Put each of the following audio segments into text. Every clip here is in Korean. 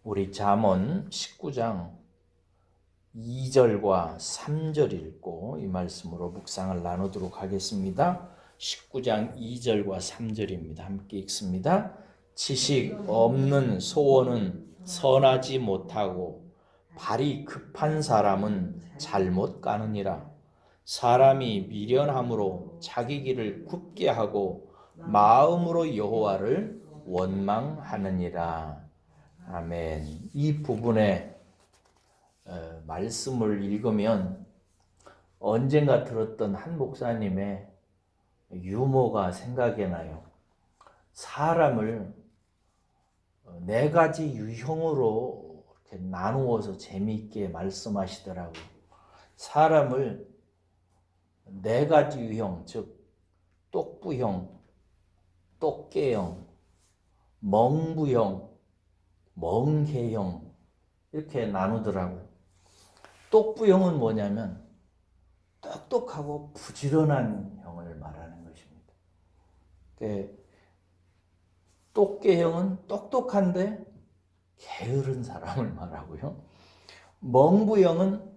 우리 잠언 19장 2절과 3절 읽고 이 말씀으로 묵상을 나누도록 하겠습니다. 19장 2절과 3절입니다. 함께 읽습니다. 지식 없는 소원은 선하지 못하고 발이 급한 사람은 잘못 가느니라. 사람이 미련함으로 자기 길을 굽게 하고 마음으로 여호와를 원망하느니라. 아멘. 이 부분의 말씀을 읽으면 언젠가 들었던 한 목사님의 유머가 생각이 나요. 사람을 네 가지 유형으로 이렇게 나누어서 재미있게 말씀하시더라고요. 사람을 네 가지 유형, 즉 똑부형, 똑개형, 멍부형, 멍개형 이렇게 나누더라고요. 똑부형은 뭐냐면 똑똑하고 부지런한 형을 말하는 것입니다. 똑개형은 똑똑한데 게으른 사람을 말하고요. 멍부형은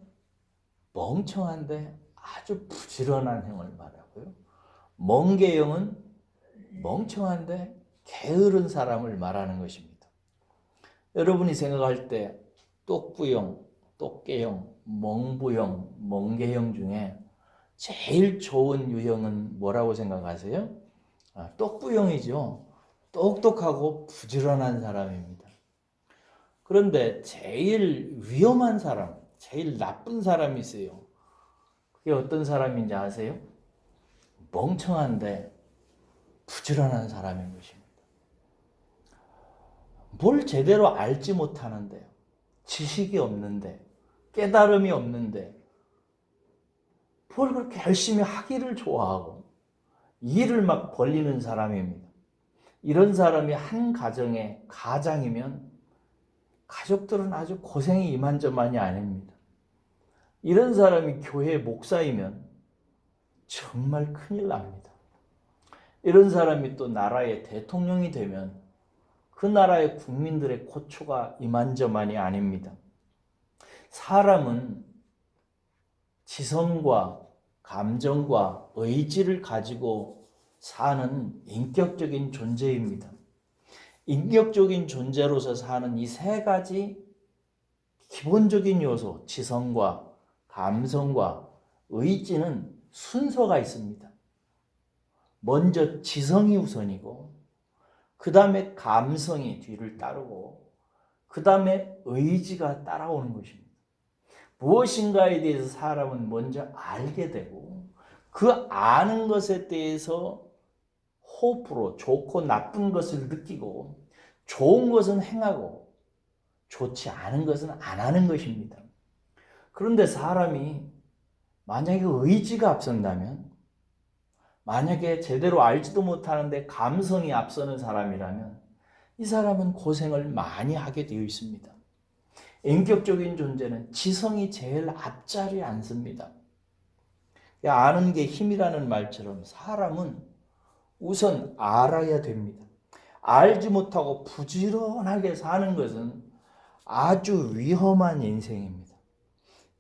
멍청한데 아주 부지런한 형을 말하고요. 멍개형은 멍청한데 게으른 사람을 말하는 것입니다. 여러분이 생각할 때 똑부형, 똑개형, 멍부형, 멍개형 중에 제일 좋은 유형은 뭐라고 생각하세요? 똑부형이죠. 똑똑하고 부지런한 사람입니다. 그런데 제일 위험한 사람, 제일 나쁜 사람이 있어요. 그게 어떤 사람인지 아세요? 멍청한데 부지런한 사람인 것입니다. 뭘 제대로 알지 못하는데, 지식이 없는데, 깨달음이 없는데, 뭘 그렇게 열심히 하기를 좋아하고 일을 막 벌리는 사람입니다. 이런 사람이 한 가정의 가장이면 가족들은 아주 고생이 이만저만이 아닙니다. 이런 사람이 교회 목사이면 정말 큰일 납니다. 이런 사람이 또 나라의 대통령이 되면 그 나라의 국민들의 고초가 이만저만이 아닙니다. 사람은 지성과 감정과 의지를 가지고 사는 인격적인 존재입니다. 인격적인 존재로서 사는 이 세 가지 기본적인 요소, 지성과 감성과 의지는 순서가 있습니다. 먼저 지성이 우선이고 그 다음에 감성이 뒤를 따르고 그 다음에 의지가 따라오는 것입니다. 무엇인가에 대해서 사람은 먼저 알게 되고 그 아는 것에 대해서 호불호, 좋고 나쁜 것을 느끼고 좋은 것은 행하고 좋지 않은 것은 안 하는 것입니다. 그런데 사람이 만약에 의지가 앞선다면, 만약에 제대로 알지도 못하는데 감성이 앞서는 사람이라면 이 사람은 고생을 많이 하게 되어 있습니다. 인격적인 존재는 지성이 제일 앞자리에 앉습니다. 아는 게 힘이라는 말처럼 사람은 우선 알아야 됩니다. 알지 못하고 부지런하게 사는 것은 아주 위험한 인생입니다.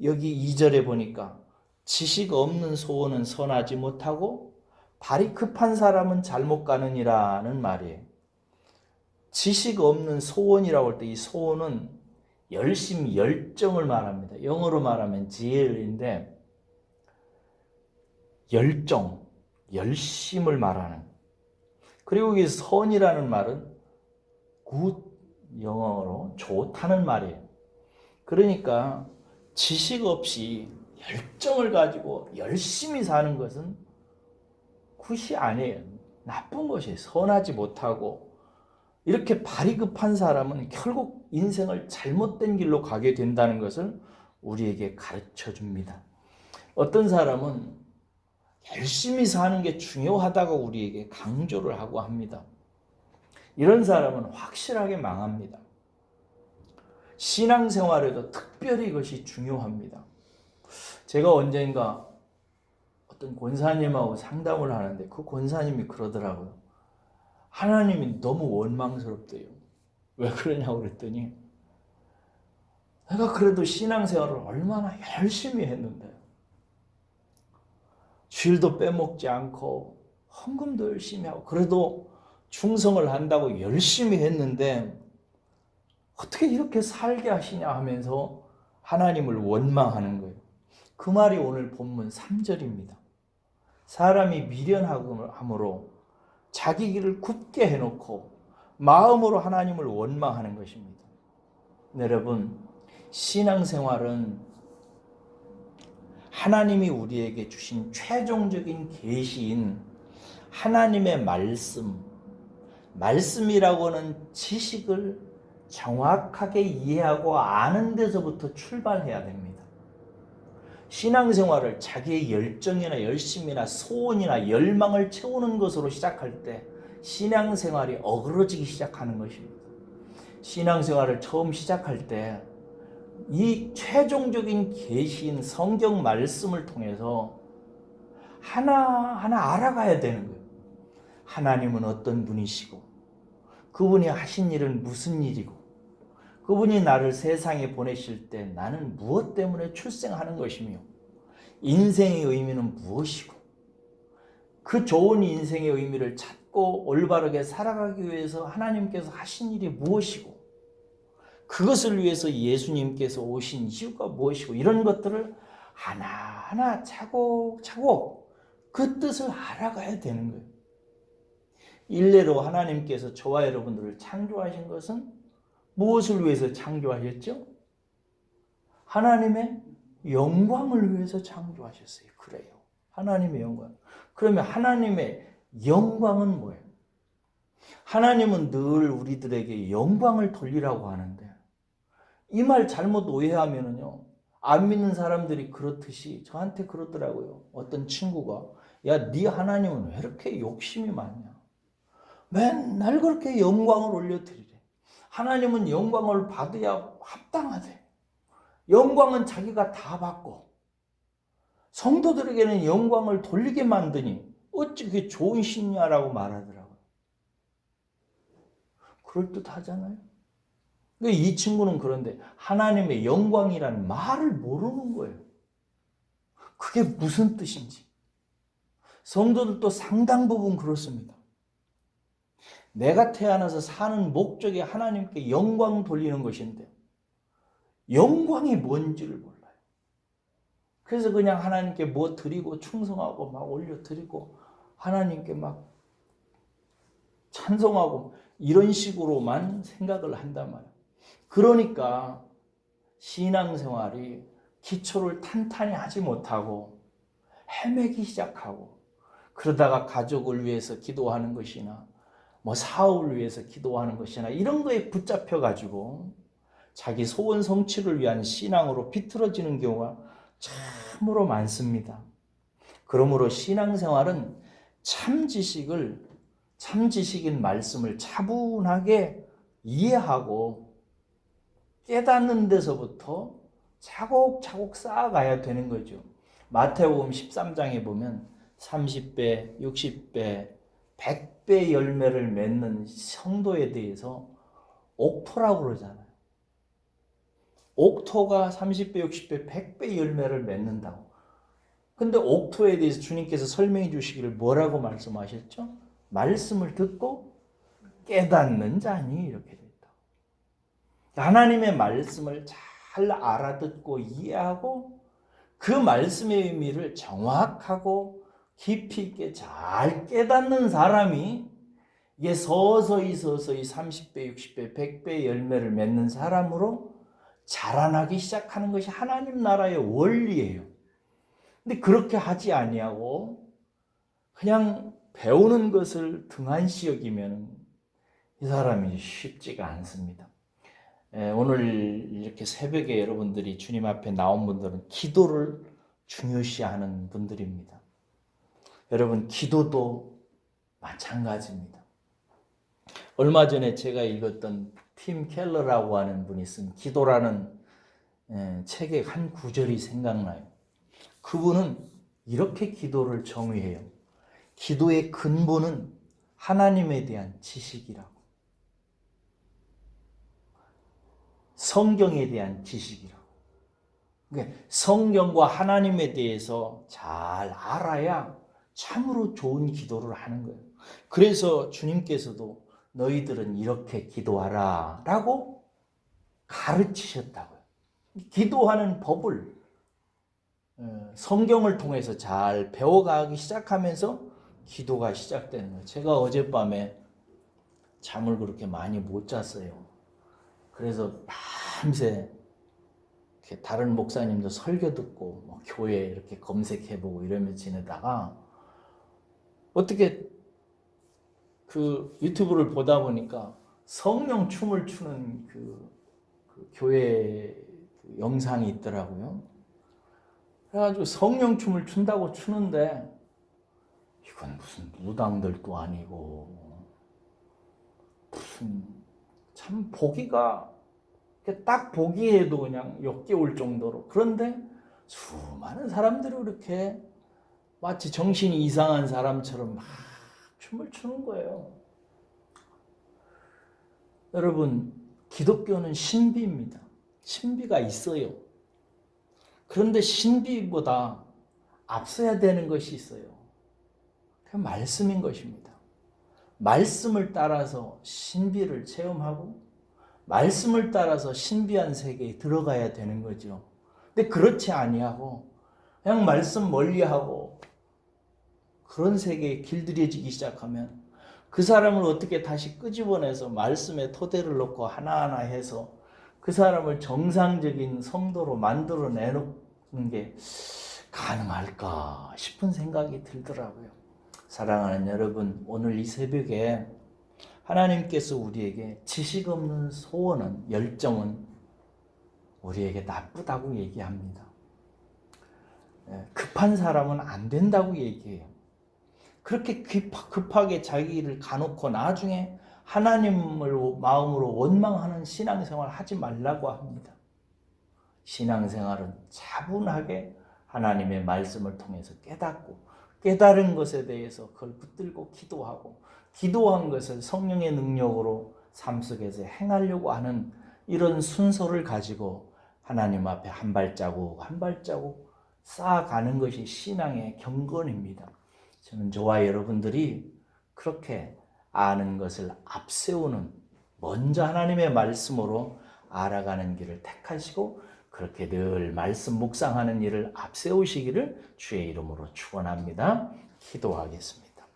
여기 2절에 보니까 지식 없는 소원은 선하지 못하고 발이 급한 사람은 잘못 가느니라는 말이에요. 지식 없는 소원이라고 할 때 이 소원은 열심, 열정을 말합니다. 영어로 말하면 zeal인데 열정, 열심을 말하는. 그리고 이 선이라는 말은 good, 영어로 좋다는 말이에요. 그러니까 지식 없이 열정을 가지고 열심히 사는 것은 굿이 아니에요. 나쁜 것이에요. 선하지 못하고 이렇게 발이 급한 사람은 결국 인생을 잘못된 길로 가게 된다는 것을 우리에게 가르쳐 줍니다. 어떤 사람은 열심히 사는 게 중요하다고 우리에게 강조를 하고 합니다. 이런 사람은 확실하게 망합니다. 신앙생활에도 특별히 이것이 중요합니다. 제가 언젠가 어떤 권사님하고 상담을 하는데 그 권사님이 그러더라고요. 하나님이 너무 원망스럽대요. 왜 그러냐고 그랬더니 내가 그래도 신앙생활을 얼마나 열심히 했는데, 주일도 빼먹지 않고 헌금도 열심히 하고 그래도 충성을 한다고 열심히 했는데 어떻게 이렇게 살게 하시냐 하면서 하나님을 원망하는 거예요. 그 말이 오늘 본문 3절입니다. 사람이 미련함으로 자기 길을 굽게 해놓고 마음으로 하나님을 원망하는 것입니다. 여러분, 신앙생활은 하나님이 우리에게 주신 최종적인 계시인 하나님의 말씀이라고 하는 지식을 정확하게 이해하고 아는 데서부터 출발해야 됩니다. 신앙생활을 자기의 열정이나 열심이나 소원이나 열망을 채우는 것으로 시작할 때 신앙생활이 어그러지기 시작하는 것입니다. 신앙생활을 처음 시작할 때 이 최종적인 계시인 성경 말씀을 통해서 하나하나 알아가야 되는 거예요. 하나님은 어떤 분이시고 그분이 하신 일은 무슨 일이고 그분이 나를 세상에 보내실 때 나는 무엇 때문에 출생하는 것이며 인생의 의미는 무엇이고 그 좋은 인생의 의미를 찾고 올바르게 살아가기 위해서 하나님께서 하신 일이 무엇이고 그것을 위해서 예수님께서 오신 이유가 무엇이고 이런 것들을 하나하나 차곡차곡 그 뜻을 알아가야 되는 거예요. 일례로 하나님께서 저와 여러분들을 창조하신 것은 무엇을 위해서 창조하셨죠? 하나님의 영광을 위해서 창조하셨어요. 그래요. 하나님의 영광. 그러면 하나님의 영광은 뭐예요? 하나님은 늘 우리들에게 영광을 돌리라고 하는데 이 말 잘못 오해하면요. 안 믿는 사람들이 그렇듯이 저한테 그러더라고요. 어떤 친구가 야, 네 하나님은 왜 이렇게 욕심이 많냐? 맨날 그렇게 영광을 올려드리래. 하나님은 영광을 받아야 합당하대. 영광은 자기가 다 받고 성도들에게는 영광을 돌리게 만드니 어찌 그게 좋은 신냐라고 말하더라고요. 그럴듯하잖아요. 이 친구는 그런데 하나님의 영광이라는 말을 모르는 거예요. 그게 무슨 뜻인지. 성도들도 상당 부분 그렇습니다. 내가 태어나서 사는 목적이 하나님께 영광 돌리는 것인데 영광이 뭔지를 몰라요. 그래서 그냥 하나님께 뭐 드리고 충성하고 막 올려드리고 하나님께 막 찬송하고 이런 식으로만 생각을 한단 말이에요. 그러니까 신앙생활이 기초를 탄탄히 하지 못하고 헤매기 시작하고 그러다가 가족을 위해서 기도하는 것이나 뭐 사업을 위해서 기도하는 것이나 이런 거에 붙잡혀 가지고 자기 소원 성취를 위한 신앙으로 비틀어지는 경우가 참으로 많습니다. 그러므로 신앙생활은 참 지식인 말씀을 차분하게 이해하고 깨닫는 데서부터 차곡차곡 쌓아가야 되는 거죠. 마태복음 13장에 보면 30배, 60배, 100배 열매를 맺는 성도에 대해서 옥토라고 그러잖아요. 옥토가 30배, 60배, 100배 열매를 맺는다고. 근데 옥토에 대해서 주님께서 설명해 주시기를 뭐라고 말씀하셨죠? 말씀을 듣고 깨닫는 자니 이렇게 됐다. 하나님의 말씀을 잘 알아듣고 이해하고 그 말씀의 의미를 정확하고 깊이 있게 잘 깨닫는 사람이 이게 서서히 30배, 60배, 100배 열매를 맺는 사람으로 자라나기 시작하는 것이 하나님 나라의 원리예요. 근데 그렇게 하지 아니하고 그냥 배우는 것을 등한시 여기면 이 사람이 쉽지가 않습니다. 오늘 이렇게 새벽에 여러분들이 주님 앞에 나온 분들은 기도를 중요시하는 분들입니다. 여러분, 기도도 마찬가지입니다. 얼마 전에 제가 읽었던 팀 켈러라고 하는 분이 쓴 기도라는 책의 한 구절이 생각나요. 그분은 이렇게 기도를 정의해요. 기도의 근본은 하나님에 대한 지식이라고. 성경에 대한 지식이라고. 그러니까 성경과 하나님에 대해서 잘 알아야 참으로 좋은 기도를 하는 거예요. 그래서 주님께서도 너희들은 이렇게 기도하라 라고 가르치셨다고요. 기도하는 법을 성경을 통해서 잘 배워가기 시작하면서 기도가 시작되는 거예요. 제가 어젯밤에 잠을 그렇게 많이 못 잤어요. 그래서 밤새 이렇게 다른 목사님도 설교 듣고 뭐 교회 이렇게 검색해보고 이러면서 지내다가 어떻게 그 유튜브를 보다 보니까 성령 춤을 추는 그 교회 그 영상이 있더라고요. 그래가지고 성령 춤을 춘다고 추는데 이건 무슨 무당들도 아니고 무슨 참 보기가 딱 보기에도 그냥 역겨울 정도로. 그런데 수많은 사람들이 이렇게 마치 정신이 이상한 사람처럼 막 춤을 추는 거예요. 여러분, 기독교는 신비입니다. 신비가 있어요. 그런데 신비보다 앞서야 되는 것이 있어요. 그 말씀인 것입니다. 말씀을 따라서 신비를 체험하고 말씀을 따라서 신비한 세계에 들어가야 되는 거죠. 근데 그렇지 아니하고 그냥 말씀 멀리하고 그런 세계에 길들여지기 시작하면 그 사람을 어떻게 다시 끄집어내서 말씀에 토대를 놓고 하나하나 해서 그 사람을 정상적인 성도로 만들어내는 게 가능할까 싶은 생각이 들더라고요. 사랑하는 여러분, 오늘 이 새벽에 하나님께서 우리에게 지식 없는 소원은, 열정은 우리에게 나쁘다고 얘기합니다. 급한 사람은 안 된다고 얘기해요. 그렇게 급하게 자기를 가놓고 나중에 하나님을 마음으로 원망하는 신앙생활 하지 말라고 합니다. 신앙생활은 차분하게 하나님의 말씀을 통해서 깨닫고 깨달은 것에 대해서 그걸 붙들고 기도하고 기도한 것을 성령의 능력으로 삶 속에서 행하려고 하는 이런 순서를 가지고 하나님 앞에 한 발자국 한 발자국 쌓아가는 것이 신앙의 경건입니다. 저는 저와 여러분들이 그렇게 아는 것을 앞세우는, 먼저 하나님의 말씀으로 알아가는 길을 택하시고 그렇게 늘 말씀 묵상하는 일을 앞세우시기를 주의 이름으로 축원합니다. 기도하겠습니다.